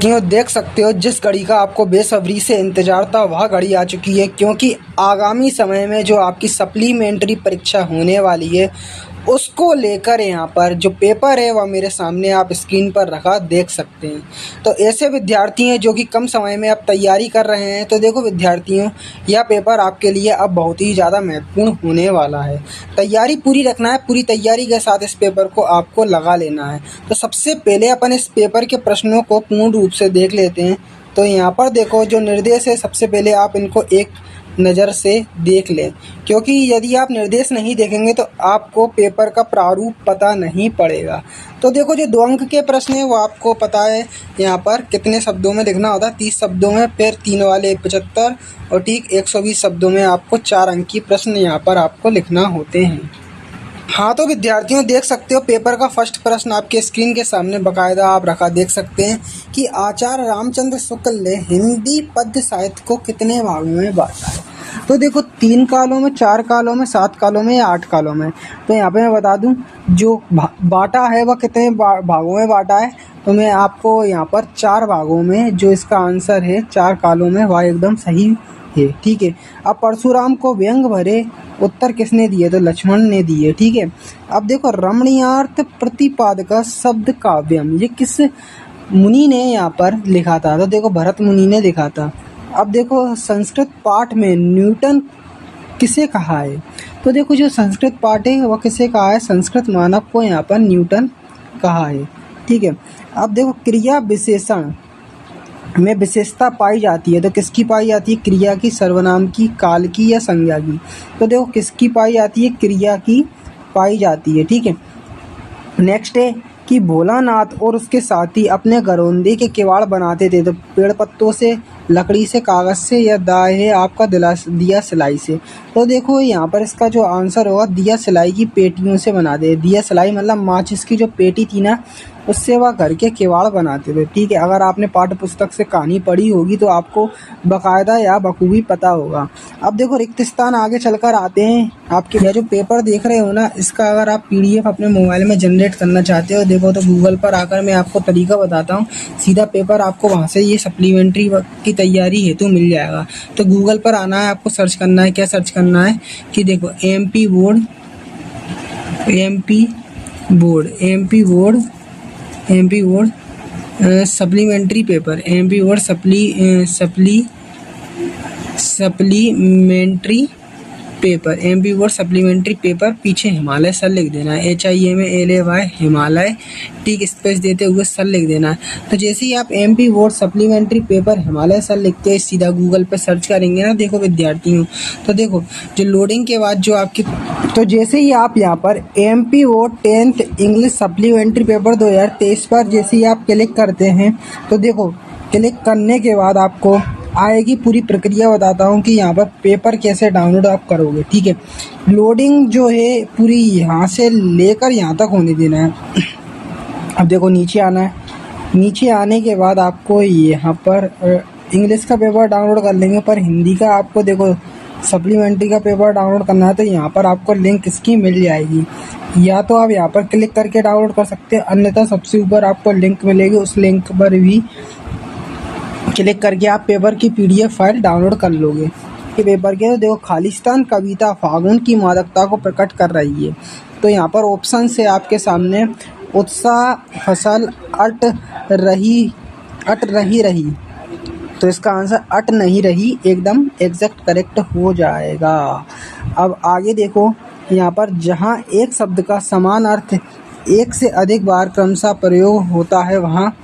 विद्यार्थियों देख सकते हो जिस घड़ी का आपको बेसब्री से इंतज़ार था वह घड़ी आ चुकी है, क्योंकि आगामी समय में जो आपकी सप्लीमेंट्री परीक्षा होने वाली है उसको लेकर यहाँ पर जो पेपर है वह मेरे सामने आप स्क्रीन पर रखा देख सकते हैं। तो ऐसे विद्यार्थी हैं जो कि कम समय में अब तैयारी कर रहे हैं। तो देखो विद्यार्थियों, यह पेपर आपके लिए अब बहुत ही ज़्यादा महत्वपूर्ण होने वाला है। तैयारी पूरी रखना है, पूरी तैयारी के साथ इस पेपर को आपको लगा लेना है। तो सबसे पहले अपन इस पेपर के प्रश्नों को पूर्ण रूप से देख लेते हैं। तो यहाँ पर देखो जो निर्देश है, सबसे पहले आप इनको एक नज़र से देख लें, क्योंकि यदि आप निर्देश नहीं देखेंगे तो आपको पेपर का प्रारूप पता नहीं पड़ेगा। तो देखो जो 2 अंक के प्रश्न हैं वो आपको पता है यहाँ पर कितने शब्दों में लिखना होता है, 30 शब्दों में, फिर 3 वाले 75 और ठीक 120 शब्दों में आपको 4 अंक की प्रश्न यहाँ पर आपको लिखना होते हैं। हाँ तो विद्यार्थियों देख सकते हो पेपर का फर्स्ट प्रश्न आपके स्क्रीन के सामने बाकायदा आप रखा देख सकते हैं कि आचार्य रामचंद्र शुक्ल ने हिंदी पद्य साहित्य को कितने भागों में बांटा है। तो देखो 3 कालों में, 4 कालों में, 7 कालों में या 8 कालों में। तो यहाँ पे मैं बता दूं जो बांटा है वह कितने भागों में बांटा है। तो मैं आपको यहाँ पर 4 भागों में, जो इसका आंसर है 4 कालों में, वह एकदम सही है। ठीक है। अब परशुराम को व्यंग भरे उत्तर किसने दिए? तो लक्ष्मण ने दिए। ठीक है। अब देखो रमणीयार्थ प्रतिपादक शब्द काव्यम, ये किस मुनि ने यहाँ पर लिखा था? तो देखो भरत मुनि ने लिखा था। अब देखो संस्कृत पाठ में न्यूटन किसे कहा है? तो देखो जो संस्कृत पाठ है वह किसे कहा है? संस्कृत मानव को यहाँ पर न्यूटन कहा है। ठीक है। अब देखो क्रिया विशेषण में विशेषता पाई जाती है, तो किसकी पाई जाती है? क्रिया की, सर्वनाम की, काल की या संज्ञा की? तो देखो किसकी पाई जाती है? क्रिया की पाई जाती है। ठीक है। नेक्स्ट है कि भोलानाथ और उसके साथी अपने घरौंदे के किवाड़ बनाते थे, तो पेड़ पत्तों से, लकड़ी से, कागज़ से या दाहे आपका दिया सिलाई से? तो देखो यहाँ पर इसका जो आंसर होगा दिया सिलाई की पेटियों से बनाते थे। दिया सिलाई मतलब माचिस की जो पेटी थी ना, उससे वह घर के किवाड़ बनाते थे। ठीक है। अगर आपने पाठ्य पुस्तक से कहानी पढ़ी होगी तो आपको बाकायदा या बखूबी पता होगा। अब देखो रिक्त स्थान आगे चलकर आते हैं। आपके यह जो पेपर देख रहे हो ना, इसका अगर आप PDF अपने मोबाइल में जनरेट करना चाहते हो, देखो तो गूगल पर आकर मैं आपको तरीका बताता हूँ। सीधा पेपर आपको वहाँ से ये सप्लीमेंट्री की तैयारी हेतु मिल जाएगा। तो गूगल पर आना है, आपको सर्च करना है, क्या सर्च करना है कि देखो MP board supplementary paper, MP board supplementary paper, MP board supplementary paper, पीछे हिमालय सर लिख देना है, HIMALAY हिमालय, ठीक स्पेस देते हुए सर लिख देना है। तो जैसे ही आप MP board supplementary paper Himalaya sir लिख के सीधा गूगल पे सर्च करेंगे ना, देखो विद्यार्थियों, तो देखो जो लोडिंग के बाद जो आपकी, तो जैसे ही आप यहाँ पर MP board 10th English supplementary paper 2023 पर जैसे ही आप क्लिक करते हैं, तो देखो क्लिक करने के बाद आपको आएगी पूरी प्रक्रिया। बताता हूँ कि यहाँ पर पेपर कैसे डाउनलोड आप करोगे। ठीक है। लोडिंग जो है पूरी यहाँ से लेकर यहाँ तक होने देना है। अब देखो नीचे आना है। नीचे आने के बाद आपको यहाँ पर इंग्लिश का पेपर डाउनलोड कर लेंगे, पर हिंदी का आपको देखो सप्लीमेंट्री का पेपर डाउनलोड करना है तो यहाँ पर आपको लिंक इसकी मिल जाएगी। या तो आप यहाँ पर क्लिक करके डाउनलोड कर सकते हैं, अन्यथा सबसे ऊपर आपको लिंक मिलेगी, उस लिंक पर भी क्लिक करके आप पेपर की PDF फाइल डाउनलोड कर लोगे। ये पेपर के तो देखो खालिस्तान कविता फागुन की मादकता को प्रकट कर रही है। तो यहाँ पर ऑप्शन से आपके सामने उत्साह फसल अट रही, तो इसका आंसर अट नहीं रही एकदम एग्जैक्ट करेक्ट हो जाएगा। अब आगे देखो यहाँ पर जहाँ एक शब्द का समान अर्थ एक से अधिक बार क्रमशः प्रयोग होता है वहाँ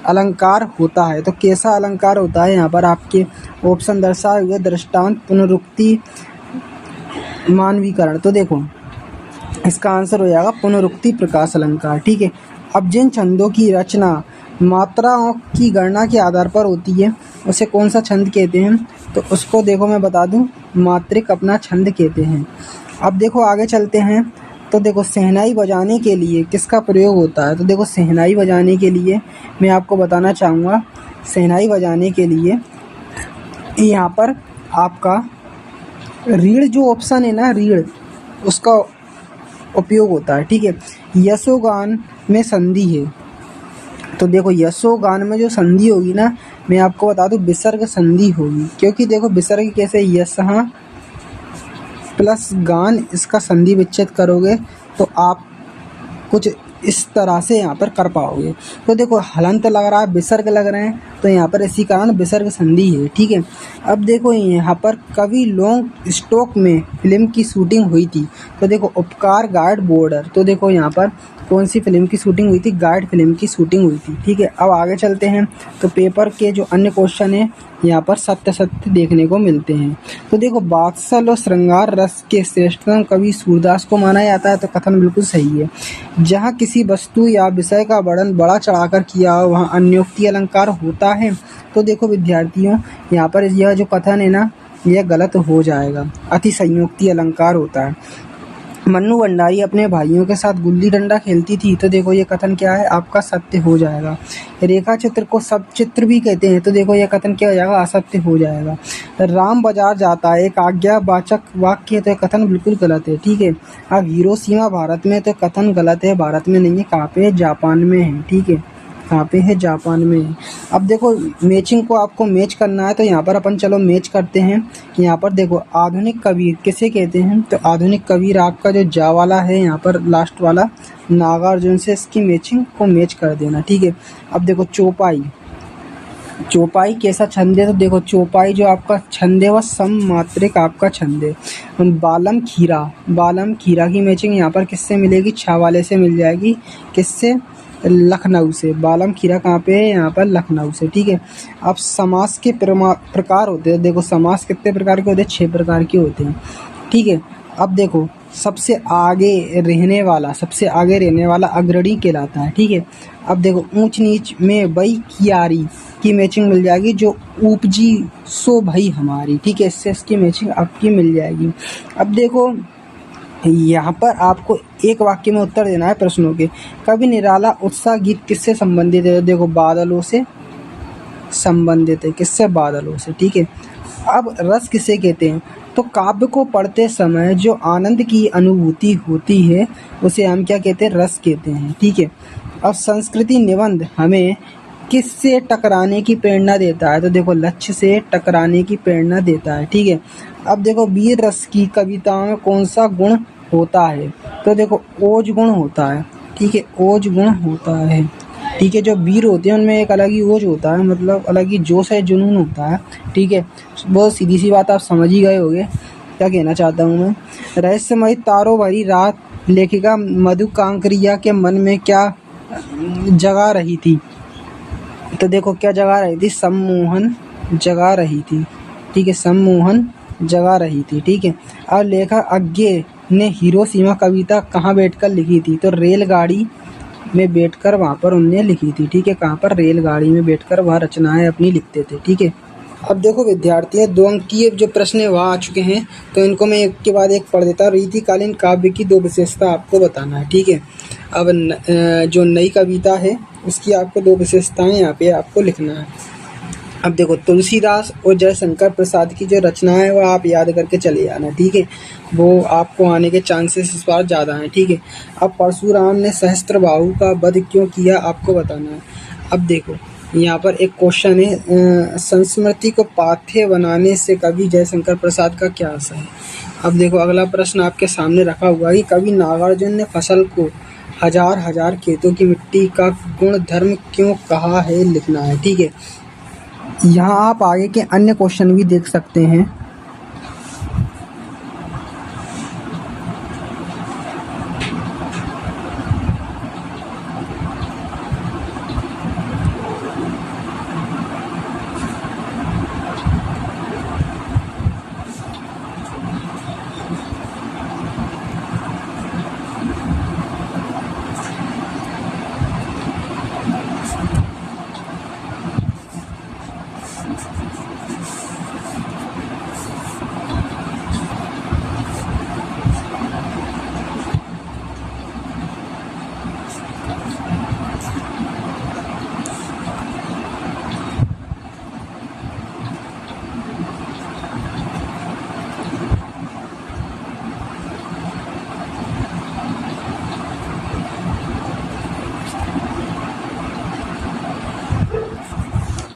अलंकार होता है। तो कैसा अलंकार होता है? यहाँ पर आपके ऑप्शन दर्शाए हुए दृष्टांत, पुनरुक्ति, मानवीकरण। तो देखो इसका आंसर हो जाएगा पुनरुक्ति, प्रकाश अलंकार। ठीक है। अब जिन छंदों की रचना मात्राओं की गणना के आधार पर होती है उसे कौन सा छंद कहते हैं? तो उसको देखो मैं बता दूं, मात्रिक अपना छंद कहते हैं। अब देखो आगे चलते हैं। तो देखो शहनाई बजाने के लिए किसका प्रयोग होता है? तो देखो शहनाई बजाने के लिए मैं आपको बताना चाहूँगा, शहनाई बजाने के लिए यहाँ पर आपका रीढ़ जो ऑप्शन है ना, रीढ़, उसका उपयोग होता है। ठीक है। यशोगान में संधि है, तो देखो यशोगान में जो संधि होगी ना, मैं आपको बता दूं विसर्ग संधि होगी, क्योंकि देखो विसर्ग कैसे यशः प्लस गान, इसका संधि विच्छेद करोगे तो आप कुछ इस तरह से यहाँ पर कर पाओगे। तो देखो हलंत लग रहा है, विसर्ग लग रहे हैं, तो यहाँ पर इसी कारण विसर्ग संधि है, ठीक है। अब देखो यहाँ पर कवि लॉन्ग स्टॉक में फिल्म की शूटिंग हुई थी, तो देखो उपकार गार्ड बॉर्डर, तो देखो यहाँ पर कौन सी फिल्म की शूटिंग हुई थी, गार्ड फिल्म की शूटिंग हुई थी, ठीक है। अब आगे चलते हैं, तो पेपर के जो अन्य क्वेश्चन है यहाँ पर सत्य सत्य देखने को मिलते हैं। तो देखो वात्सल और श्रृंगार रस के श्रेष्ठतम कवि सूरदास को माना जाता है, तो कथन बिल्कुल सही है। जहाँ किसी वस्तु या विषय का वर्णन बड़ा चढ़ाकर किया हो वहाँ अन्योक्ति अलंकार होता है। तो देखो विद्यार्थियों यहाँ पर यह जो कथन है ना, यह गलत हो जाएगा, अतिशयोक्ति अलंकार होता है। मन्नू भंडारी अपने भाइयों के साथ गुल्ली डंडा खेलती थी, तो देखो ये कथन क्या है, आपका सत्य हो जाएगा। रेखा चित्र को सब चित्र भी कहते हैं, तो देखो ये कथन क्या हो जाएगा, असत्य हो जाएगा। राम बाजार जाता है एक आज्ञावाचक वाक्य, तो कथन बिल्कुल गलत है, ठीक है। अब हिरोशिमा भारत में, तो कथन गलत है, भारत में नहीं है, कहाँ पे है, जापान में है, ठीक है, कहाँ पे है, जापान में है। अब देखो मैचिंग को आपको मैच करना है, तो यहाँ पर अपन चलो मैच करते हैं। यहाँ पर देखो आधुनिक कबीर किसे कहते हैं, तो आधुनिक कबीर आपका जो जा वाला है यहाँ पर लास्ट वाला नागार्जुन से इसकी मैचिंग को मैच कर देना, ठीक है। अब देखो चौपाई, चौपाई कैसा छंद है, तो देखो चौपाई जो आपका छंद है वह सममात्रिक आपका छंद है। बालम खीरा, बालम खीरा की मैचिंग यहाँ पर किससे मिलेगी, छा वाले से मिल जाएगी, किससे, लखनऊ से। बालम खीरा कहाँ पे है, यहाँ पर लखनऊ से, ठीक है। अब समास के प्रकार होते हैं, देखो समास कितने प्रकार के होते हैं, 6 प्रकार के होते हैं, ठीक है। अब देखो सबसे आगे रहने वाला, सबसे आगे रहने वाला अग्रणी कहलाता है, ठीक है। अब देखो ऊंच नीच में वही कियारी की मैचिंग मिल जाएगी, जो उपजी सो भई हमारी, ठीक है, इससे इसकी मैचिंग आपकी मिल जाएगी। अब देखो यहाँ पर आपको एक वाक्य में उत्तर देना है प्रश्नों के। कवि निराला उत्साह गीत किससे संबंधित है, देखो बादलों से संबंधित है, किससे, बादलों से, ठीक है। अब रस किसे कहते हैं, तो काव्य को पढ़ते समय जो आनंद की अनुभूति होती है उसे हम क्या कहते हैं, रस कहते हैं, ठीक है। अब संस्कृति निबंध हमें किससे टकराने की प्रेरणा देता है, तो देखो लक्ष्य से टकराने की प्रेरणा देता है, ठीक है। अब देखो वीर रस की कविता में कौन सा गुण होता है, तो देखो ओज गुण होता है, ठीक है, ओज गुण होता है, ठीक है। जो वीर होते हैं उनमें एक अलग ही ओज होता है, मतलब अलग ही जोश है, जुनून होता है, ठीक है। बहुत सीधी सी बात आप समझ ही गए होंगे क्या कहना चाहता हूँ मैं। रहस्यमयी तारों भरी रात लेखिका मधु कांकरिया के मन में क्या जगा रही थी, तो देखो क्या जगा रही थी, सम्मोहन जगा रही थी, ठीक है, सम्मोहन जगा रही थी, ठीक है। और लेखक अज्ञे ने हिरोशिमा कविता कहाँ बैठकर लिखी थी, तो रेलगाड़ी में बैठकर वहाँ पर उनने लिखी थी, ठीक है। कहाँ पर, रेलगाड़ी में बैठकर वह रचनाएं अपनी लिखते थे, ठीक है। अब देखो विद्यार्थियों 2 अंकीय जो प्रश्न है वहाँ आ चुके हैं, तो इनको मैं एक के बाद एक पढ़ देता हूँ। रीतिकालीन काव्य की 2 विशेषता आपको बताना है, ठीक है। अब जो नई कविता है उसकी आपको 2 विशेषताएं यहाँ पे आपको लिखना है। अब देखो तुलसीदास और जयशंकर प्रसाद की जो रचना है वो आप याद करके चले जाना, ठीक है, वो आपको आने के चांसेस इस बार ज़्यादा हैं, ठीक है। अब परशुराम ने सहस्त्रबाहु का वध क्यों किया आपको बताना है। अब देखो यहाँ पर एक क्वेश्चन है, संस्मृति को पाथ्य बनाने से कवि जयशंकर प्रसाद का क्या आशय है। अब देखो अगला प्रश्न आपके सामने रखा हुआ है कि कवि नागार्जुन ने फसल को हजार हजार खेतों की मिट्टी का गुण धर्म क्यों कहा है, लिखना है, ठीक है। यहाँ आप आगे के अन्य क्वेश्चन भी देख सकते हैं।